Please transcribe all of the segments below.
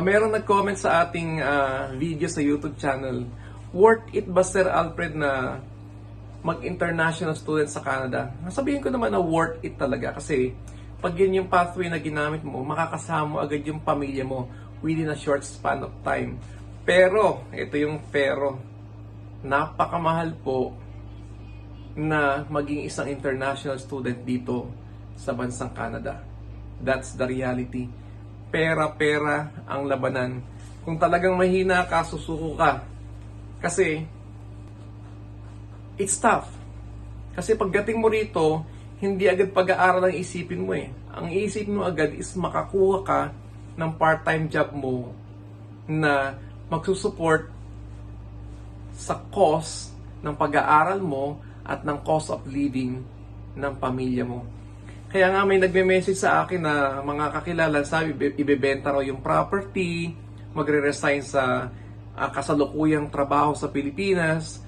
Meron nag-comment sa ating video sa YouTube channel. Worth it ba, Sir Alfred, na mag-international student sa Canada? Sabihin ko naman na worth it talaga kasi pag yun yung pathway na ginamit mo, makakasama mo agad yung pamilya mo within a short span of time. Pero, ito yung pero, napakamahal po na maging isang international student dito sa bansang Canada. That's the reality. Pera-pera ang labanan. Kung talagang mahina ka, susuko ka. Kasi, it's tough. Kasi pagdating mo rito, hindi agad pag-aaral ang isipin mo eh. Ang isipin mo agad is makakuha ka ng part-time job mo na magsusupport sa cost ng pag-aaral mo at ng cost of living ng pamilya mo. Kaya nga may nagme-message sa akin na mga kakilala, sabi ibebenta raw yung property, magre-resign sa kasalukuyang trabaho sa Pilipinas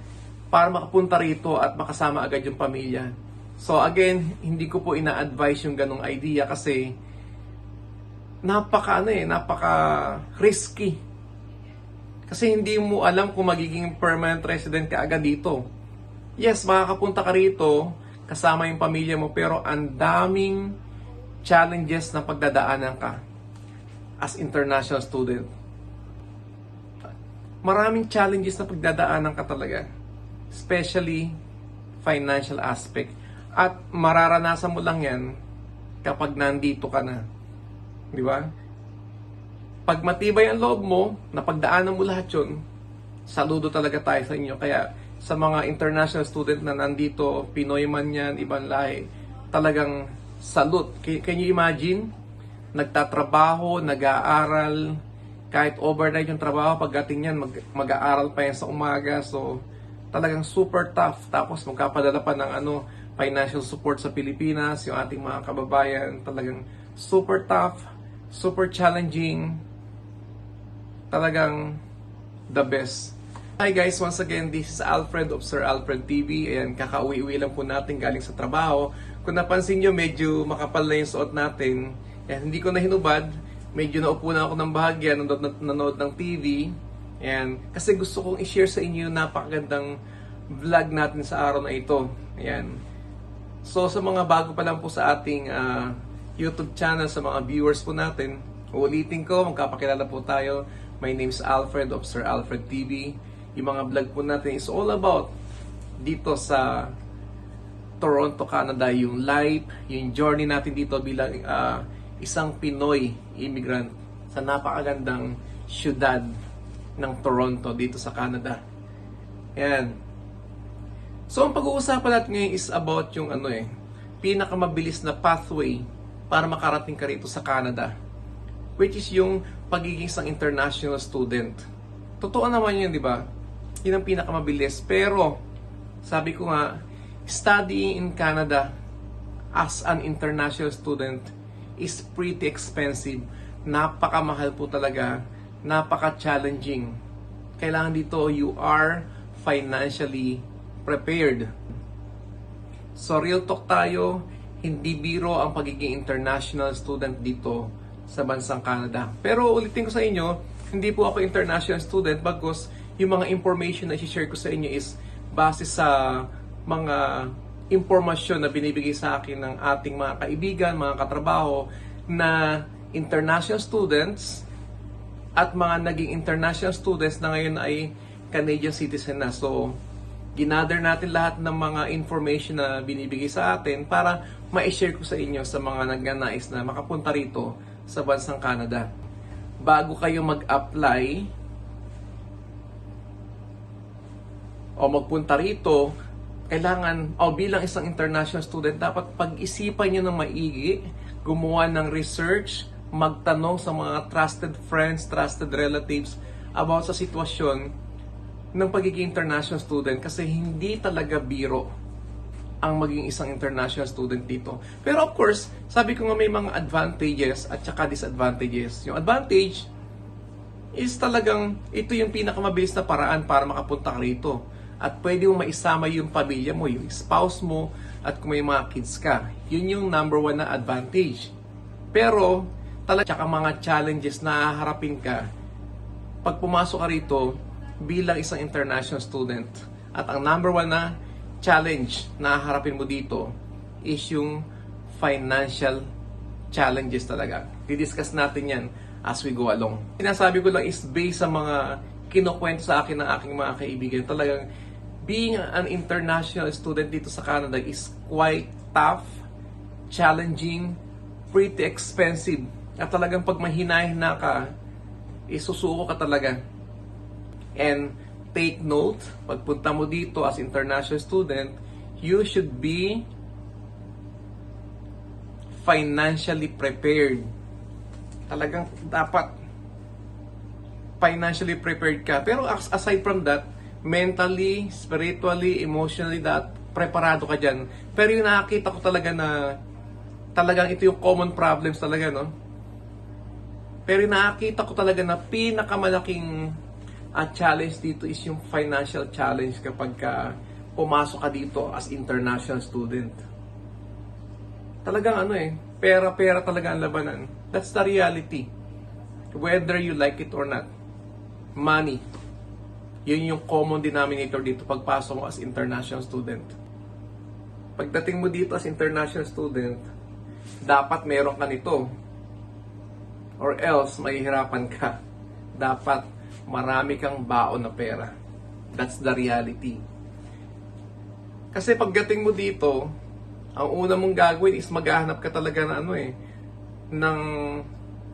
para makapunta rito at makasama agad yung pamilya. So again, hindi ko po ina-advise yung ganong idea kasi napaka risky. Kasi hindi mo alam kung magiging permanent resident ka agad dito. Yes, makakapunta ka rito kasama yung pamilya mo, pero ang daming challenges na pagdadaanan ka as international student. Maraming challenges na pagdadaanan ka talaga, especially financial aspect. At mararanasan mo lang yan kapag nandito ka na. Di ba? Pag matibay ang loob mo, napagdaanan mo lahat yun, saludo talaga tayo sa inyo. Kaya sa mga international student na nandito, Pinoy man yan, ibang lahi, talagang salute. Can you imagine? Nagtatrabaho, nag-aaral, kahit overnight yung trabaho, pagdating yan, mag-aaral pa yan sa umaga. So, talagang super tough. Tapos magkapadala pa ng financial support sa Pilipinas, yung ating mga kababayan. Talagang super tough, super challenging. Talagang the best. Hi guys, once again, this is Alfred of Sir Alfred TV. Ayan, kakauwi-uwi lang po natin galing sa trabaho. Kung napansin nyo, medyo makapal na yung suot natin. Ayan, hindi ko na hinubad. Medyo naupo na ako ng bahagya, nanonood ng TV. Ayan, kasi gusto kong i-share sa inyo yung napakagandang vlog natin sa araw na ito. Ayan. So, sa mga bago pa lang po sa ating YouTube channel, sa mga viewers po natin, ulitin ko, magkapakilala po tayo. My name is Alfred of Sir Alfred TV. Yung mga vlog po natin is all about dito sa Toronto, Canada, yung life, yung journey natin dito bilang isang Pinoy immigrant sa napakagandang syudad ng Toronto dito sa Canada. Ayan. So, ang pag-uusapan natin ngayon is about yung pinakamabilis na pathway para makarating ka rito sa Canada, which is yung pagiging isang international student. Totoo naman yun, di ba? Yun ang pinakamabilis. Pero, sabi ko nga, studying in Canada as an international student is pretty expensive. Napakamahal po talaga. Napaka-challenging. Kailangan dito, you are financially prepared. So, real talk tayo, hindi biro ang pagiging international student dito sa bansang Canada. Pero ulitin ko sa inyo, hindi po ako international student bagkus yung mga information na i-share ko sa inyo is base sa mga impormasyon na binibigay sa akin ng ating mga kaibigan, mga katrabaho na international students at mga naging international students na ngayon ay Canadian citizen na. So, ginather natin lahat ng mga information na binibigay sa atin para ma-share ko sa inyo sa mga nagnanais na makapunta rito sa bansang Canada. Bago kayo mag-apply o magpunta rito, kailangan, bilang isang international student, dapat pag-isipan nyo ng maigi, gumawa ng research, magtanong sa mga trusted friends, trusted relatives about sa sitwasyon ng pagiging international student kasi hindi talaga biro ang maging isang international student dito. Pero of course, sabi ko nga may mga advantages at saka disadvantages. Yung advantage is talagang ito yung pinakamabilis na paraan para makapunta ka rito. At pwede mo maisama yung pamilya mo, yung spouse mo, at kung may mga kids ka. Yun yung number one na advantage. Pero, Talaga, tsaka mga challenges na haharapin ka pag pumasok ka rito bilang isang international student. At ang number one na challenge na haharapin mo dito is yung financial challenges talaga. Didiscuss natin yan as we go along. Sinasabi ko lang is based sa mga kinukwento sa akin ng aking mga kaibigan. Talagang being an international student dito sa Canada is quite tough, challenging, pretty expensive. At talagang pag mahina-hina ka, isusuko ka talaga. And take note, pagpunta mo dito as international student, you should be financially prepared. Talagang dapat financially prepared ka. Pero aside from that, mentally, spiritually, emotionally, preparado ka dyan. Pero yung nakakita ko talaga na talagang ito yung common problems talaga, no? Pero yung nakakita ko talaga na pinakamalaking challenge dito is yung financial challenge kapag pumasok ka dito as international student. Talagang pera-pera talaga ang labanan. That's the reality. Whether you like it or not. Money. Yun yung common denominator dito pagpasok mo as international student. Pagdating mo dito as international student, dapat meron ka nito. Or else, mahihirapan ka. Dapat marami kang baon na pera. That's the reality. Kasi pagdating mo dito, ang una mong gagawin is maghahanap ka talaga na ng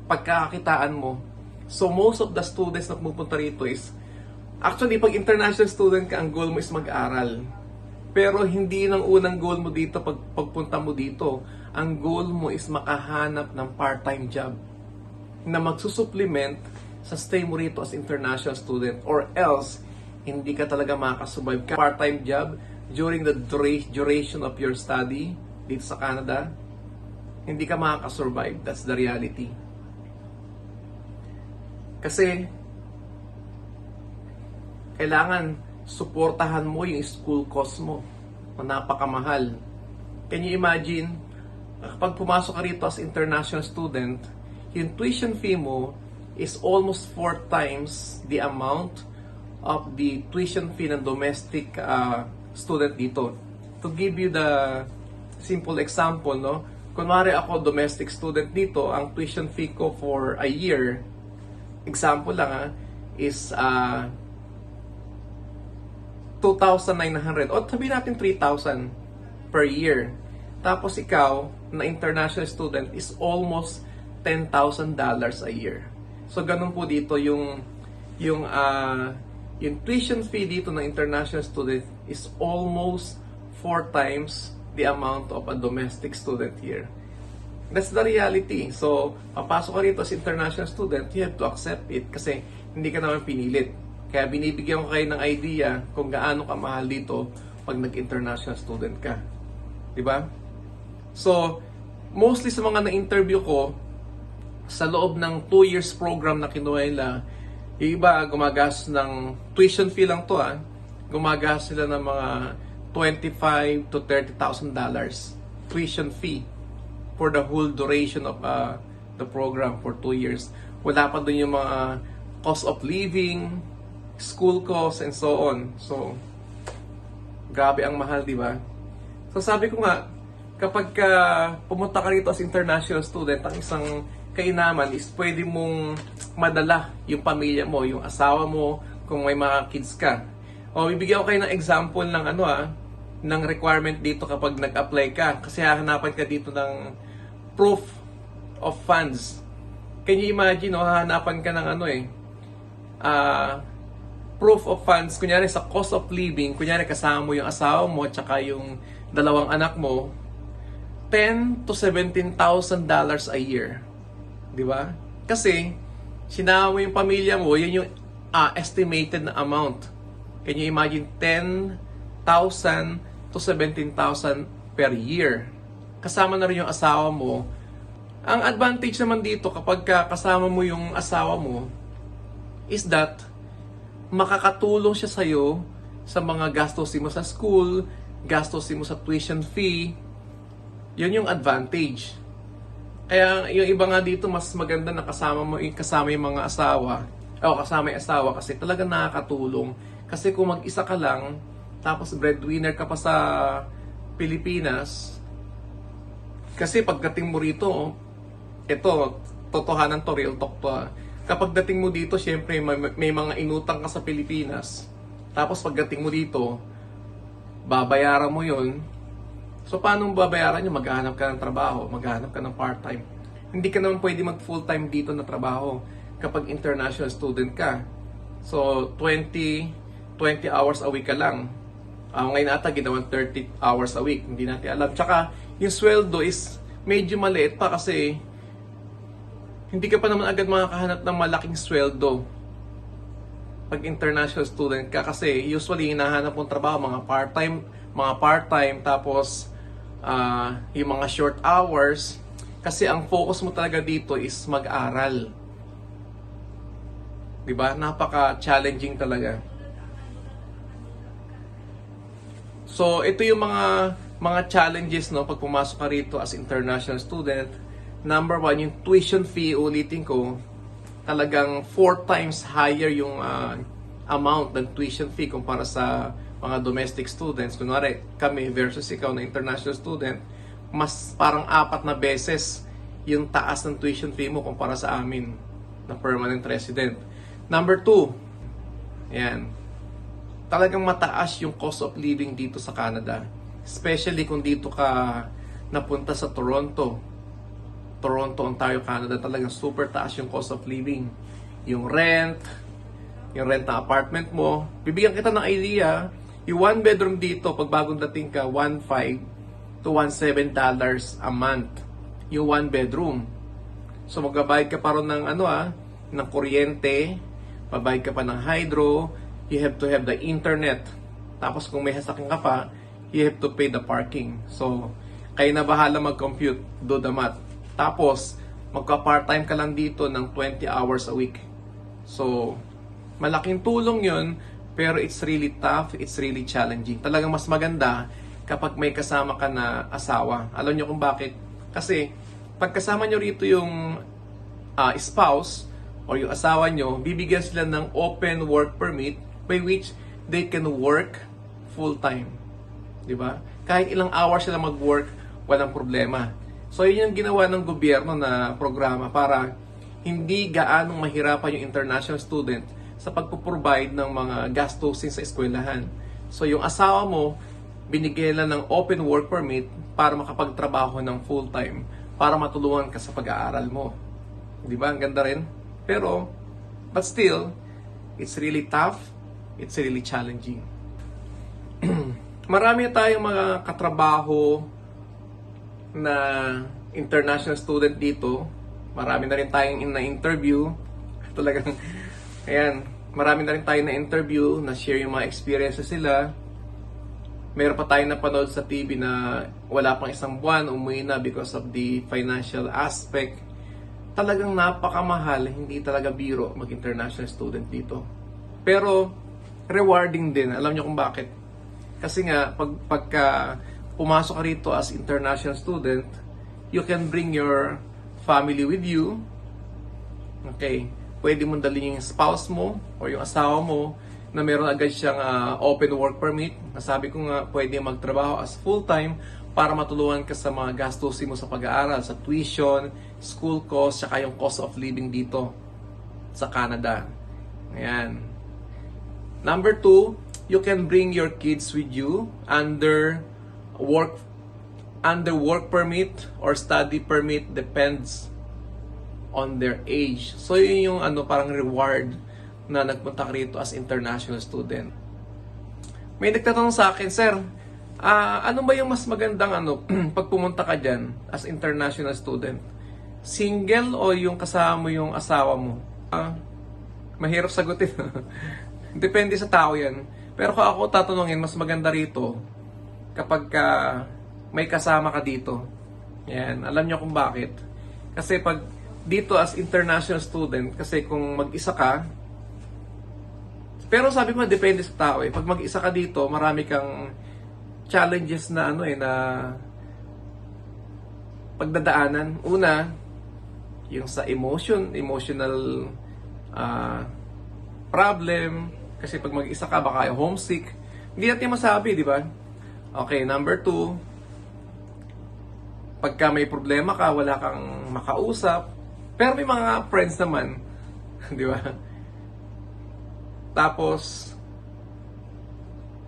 pagkakakitaan mo. So most of the students na pupunta rito is, actually pag international student ka, ang goal mo is mag-aral. Pero hindi ng unang goal mo dito pagpunta mo dito. Ang goal mo is makahanap ng part-time job na magsusupplement sa stay mo rito as international student, or else hindi ka talaga makakasurvive. Part-time job during the duration of your study dito sa Canada, hindi ka makakasurvive. That's the reality. Kasi kailangan suportahan mo yung school cost mo na napakamahal. Can you imagine, kapag pumasok ka rito as international student, yung tuition fee mo is almost 4 times the amount of the tuition fee ng domestic student dito. To give you the simple example, no? Kunwari ako domestic student dito, ang tuition fee ko for a year, example lang is 2,900 o sabihin natin 3,000 per year. Tapos ikaw na international student is almost $10,000 a year. So ganun po dito yung tuition fee dito ng international student is almost 4 times the amount of a domestic student here. That's the reality. So, papasok ka rito as international student, you have to accept it kasi hindi ka naman pinilit. Kaya binibigyan ko kayo ng idea kung gaano ka mahal dito pag nag-international student ka. Diba? So, mostly sa mga na-interview ko, sa loob ng 2 years program na kinuha nila, yung iba gumagastos ng tuition fee lang to gumagastos sila ng mga $25,000 to $30,000 tuition fee for the whole duration of the program for 2 years. Wala pa dun yung mga cost of living, school costs, and so on. So, grabe ang mahal, di ba? So, sabi ko nga, kapag pumunta ka rito as international student, ang isang kainaman is pwede mong madala yung pamilya mo, yung asawa mo, kung may mga kids ka. O, bibigyan ko kayo ng example ng ng requirement dito kapag nag-apply ka. Kasi hahanapan ka dito ng proof of funds. Can you imagine, hahanapan ka ng proof of funds, kunyari sa cost of living, kunyari kasama mo yung asawa mo at saka yung 2 anak mo, $10,000 to $17,000 a year. Di ba? Kasi, sinama mo yung pamilya mo, yun yung estimated na amount. Can you imagine? $10,000 to $17,000 per year. Kasama na rin yung asawa mo. Ang advantage naman dito kapag kasama mo yung asawa mo is that makakatulong siya sa'yo sa mga gastusin mo sa school, gastusin mo sa tuition fee. Yun yung advantage. Kaya yung iba nga dito, mas maganda na kasama yung mga asawa. O kasama yung asawa kasi talaga nakakatulong. Kasi kung mag-isa ka lang, tapos breadwinner ka pa sa Pilipinas, kasi pagdating mo rito, ito, totohanan to, real talk to. Kapag dating mo dito, syempre may mga inutang ka sa Pilipinas. Tapos pagdating mo dito, babayaran mo yun. So, paano babayaran nyo? Maghahanap ka ng trabaho, maghahanap ka ng part-time. Hindi ka naman pwede mag full-time dito na trabaho kapag international student ka. So, 20 hours a week ka lang. Ngayon ata, ginawan 30 hours a week. Hindi natin alam. Tsaka, yung sweldo is medyo maliit pa kasi hindi ka pa naman agad makakahanap ng malaking sweldo pag international student ka kasi usually hinahanap mong trabaho mga part-time tapos yung mga short hours kasi ang focus mo talaga dito is mag-aral. 'Di ba? Napaka-challenging talaga. So, ito yung mga challenges no pag pumasok ka rito as international student. Number 1, yung tuition fee, ulitin ko, talagang 4 times higher yung amount ng tuition fee kumpara sa mga domestic students. Kunwari, kami versus ikaw na international student, mas parang 4 na beses yung taas ng tuition fee mo kumpara sa amin na permanent resident. Number 2, yan, talagang mataas yung cost of living dito sa Canada. Especially kung dito ka napunta sa Toronto, Ontario, Canada, talagang super taas yung cost of living. Yung rent ng apartment mo. Bibigyan kita ng idea, yung 1 bedroom dito, pag bagong dating ka, $1.5 to $1.7 a month. Yung 1 bedroom. So magbabayad ka pa rin ng ng kuryente, babayad ka pa ng hydro, you have to have the internet. Tapos kung may sasakyan ka pa, you have to pay the parking. So, kayo na bahala mag-compute, do the math. Tapos, magka-part-time ka lang dito ng 20 hours a week. So, malaking tulong yun, pero it's really tough, it's really challenging. Talagang mas maganda kapag may kasama ka na asawa. Alam nyo kung bakit? Kasi, pag kasama nyo rito yung spouse or yung asawa nyo, bibigyan sila ng open work permit by which they can work full-time. Diba? Kahit ilang hours sila mag-work, walang problema. So, yun yung ginawa ng gobyerno na programa para hindi gaanong mahirapan yung international student sa pagpo-provide ng mga gastusin sa eskwelahan. So, yung asawa mo, binigyan lang ng open work permit para makapagtrabaho ng full-time, para matulungan ka sa pag-aaral mo. Di ba? Ang ganda rin. Pero, but still, it's really tough, it's really challenging. Marami tayong mga katrabaho na international student dito. Marami na rin tayong na-interview. Talagang, ayan, marami na rin tayong na-interview, na-share yung mga experiences sila. Meron pa tayong napanood sa TV na wala pang 1 buwan, umuwi na because of the financial aspect. Talagang napakamahal, hindi talaga biro mag-international student dito. Pero, rewarding din. Alam niyo kung bakit? Kasi nga, pagka pumasok ka rito as international student, you can bring your family with you. Okay. Pwede mong dalhin yung spouse mo or yung asawa mo na meron agad siyang open work permit. Nasabi ko nga, pwede magtrabaho as full-time para matulungan ka sa mga gastusin mo sa pag-aaral, sa tuition, school cost, saka yung cost of living dito sa Canada. Ayan. Number 2, you can bring your kids with you under work permit or study permit, depends on their age. So yun yung parang reward na nagpunta ka rito as international student. May nagtatanong sa akin, sir, ano ba yung mas magandang pag pumunta ka dyan as international student? Single o yung kasama mo yung asawa mo? Mahirap sagutin. Depende sa tao yan. Pero kung ako tatanungin, mas maganda rito kapag may kasama ka dito. Yan. Alam nyo kung bakit. Kasi pag dito as international student, kasi kung mag-isa ka, pero sabi ko, depende sa tao eh. Pag mag-isa ka dito, marami kang challenges na na pagdadaanan. Una, yung sa emotional problem. Kasi pag mag-isa ka, baka homesick. Hindi natin masabi, di ba? Okay, number 2, pagka may problema ka, wala kang makausap. Pero may mga friends naman, di ba? Tapos,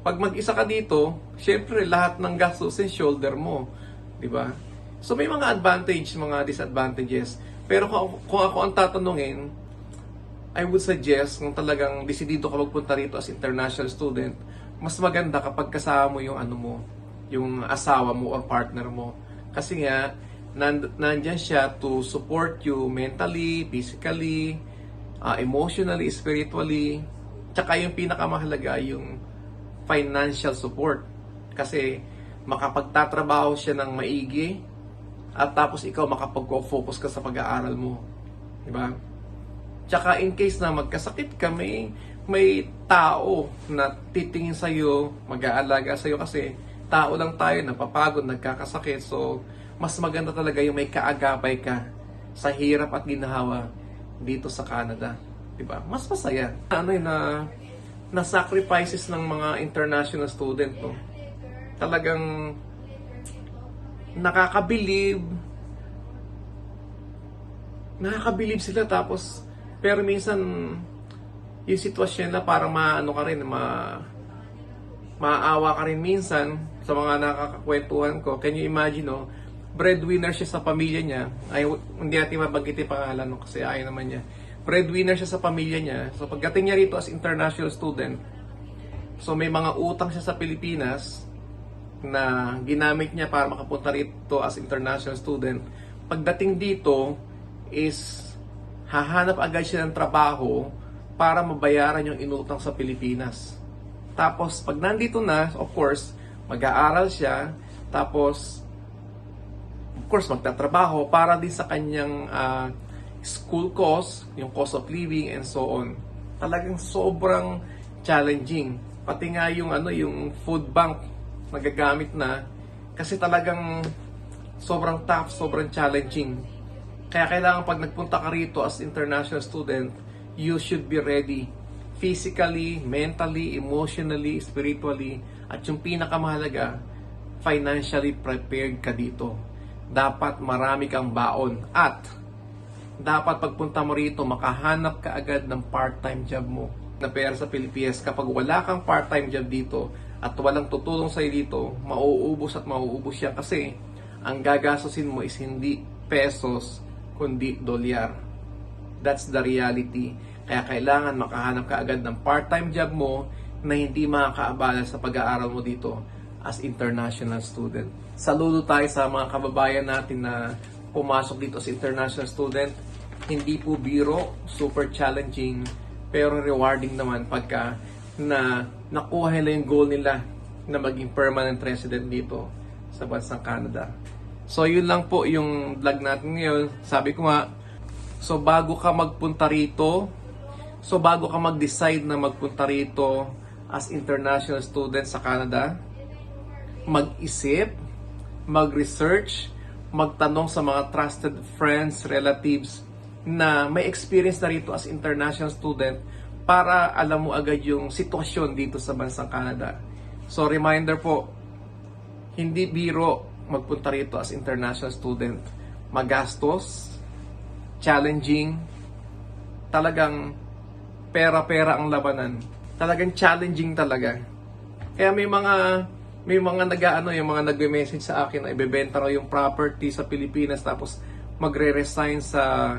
pag mag-isa ka dito, syempre lahat ng gastusin shoulder mo, di ba? So may mga advantage, mga disadvantages. Pero kung ako ang tatanungin, I would suggest kung talagang desidido ka magpunta rito as international student, mas maganda kapag kasama mo yung yung asawa mo or partner mo. Kasi nga, nandyan siya to support you mentally, physically, emotionally, spiritually, tsaka yung pinakamahalaga, yung financial support. Kasi makapagtatrabaho siya ng maigi at tapos ikaw makapag-focus ka sa pag-aaral mo. Diba? Tsaka in case na magkasakit ka, may tao na titingin sa'yo, mag-aalaga sa'yo kasi tao lang tayo, napapagod, nagkakasakit. So, mas maganda talaga yung may kaagapay ka sa hirap at ginhawa dito sa Canada. Diba? Mas masaya. Na sacrifices ng mga international student, no? Talagang nakakabilib sila, tapos pero minsan yung sitwasyon na parang maawa ka rin minsan sa mga nakakakwentuhan ko. Can you imagine, no? Breadwinner siya sa pamilya niya. Hindi natin mabanggitin pangalan, no? Kasi ayaw naman niya. Breadwinner siya sa pamilya niya. So pagdating niya rito as international student, so may mga utang siya sa Pilipinas na ginamit niya para makapunta rito as international student. Pagdating dito is hahanap agad siya ng trabaho para mabayaran yung inutang sa Pilipinas. Tapos pag nandito na, of course, mag-aaral siya, tapos of course magtatrabaho para din sa kanyang school cost, yung cost of living and so on. Talagang sobrang challenging. Pati nga yung food bank nagagamit na, kasi talagang sobrang tough, sobrang challenging. Kaya kailangan pag nagpunta ka rito as international student, you should be ready physically, mentally, emotionally, spiritually, at yung pinakamahalaga, financially prepared ka dito. Dapat marami kang baon at dapat pagpunta mo rito, makahanap ka agad ng part-time job mo na pera sa Pilipinas. Kapag wala kang part-time job dito at walang tutulong sa'yo dito, mauubos yan kasi ang gagastusin mo is hindi pesos, kundi dolyar. That's the reality. Kaya kailangan makahanap ka agad ng part-time job mo na hindi makakaabala sa pag-aaral mo dito as international student. Saludo tayo sa mga kababayan natin na pumasok dito as international student. Hindi po biro, super challenging, pero rewarding naman pagka nakuha nila yung goal nila na maging permanent resident dito sa bansang Canada. So yun lang po yung vlog natin ngayon. Sabi ko nga, bago ka mag-decide na magpunta rito as international student sa Canada, mag-isip, mag-research, magtanong sa mga trusted friends, relatives na may experience na rito as international student para alam mo agad yung sitwasyon dito sa bansang Canada. So reminder po, hindi biro magpunta rito as international student. Magastos, challenging, talagang pera-pera ang labanan. Talagang challenging talaga. Kaya may mga yung mga nagme-message sa akin na ibebenta raw yung property sa Pilipinas tapos magre-resign sa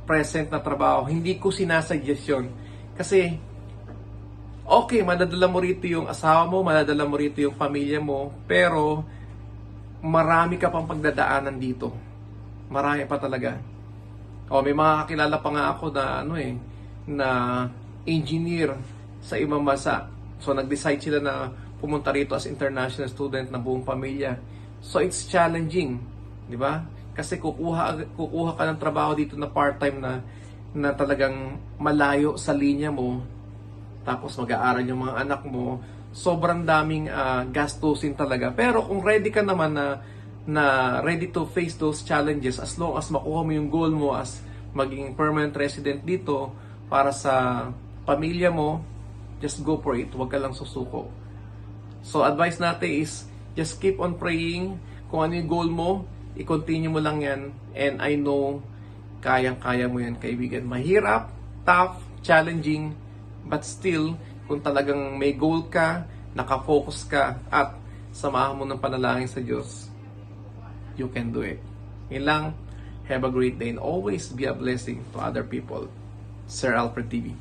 present na trabaho. Hindi ko sinasuggest yun. Kasi okay, madadala mo rito yung asawa mo, madadala mo rito yung pamilya mo, pero marami ka pang pagdadaanan dito. Marami pa talaga. May mga kakilala pa nga ako na engineer sa ibang bansa. So nag-decide sila na pumunta rito as international student na buong pamilya. So it's challenging, di ba? Kasi kukuha ka ng trabaho dito na part-time na talagang malayo sa linya mo. Tapos mag-aaral yung mga anak mo. Sobrang daming gastusin talaga. Pero kung ready ka naman na ready to face those challenges as long as makuha mo yung goal mo as maging permanent resident dito para sa pamilya mo. Just go for it. Huwag ka lang susuko. So, advice natin is just keep on praying. Kung ano yung goal mo, i-continue mo lang yan. And I know, kayang-kaya mo yan, kaibigan. Mahirap, tough, challenging, but still, kung talagang may goal ka, nakafocus ka, at samahan mo ng panalangin sa Diyos, you can do it. Yun lang. Have a great day and always be a blessing to other people. Sir Alfred TV.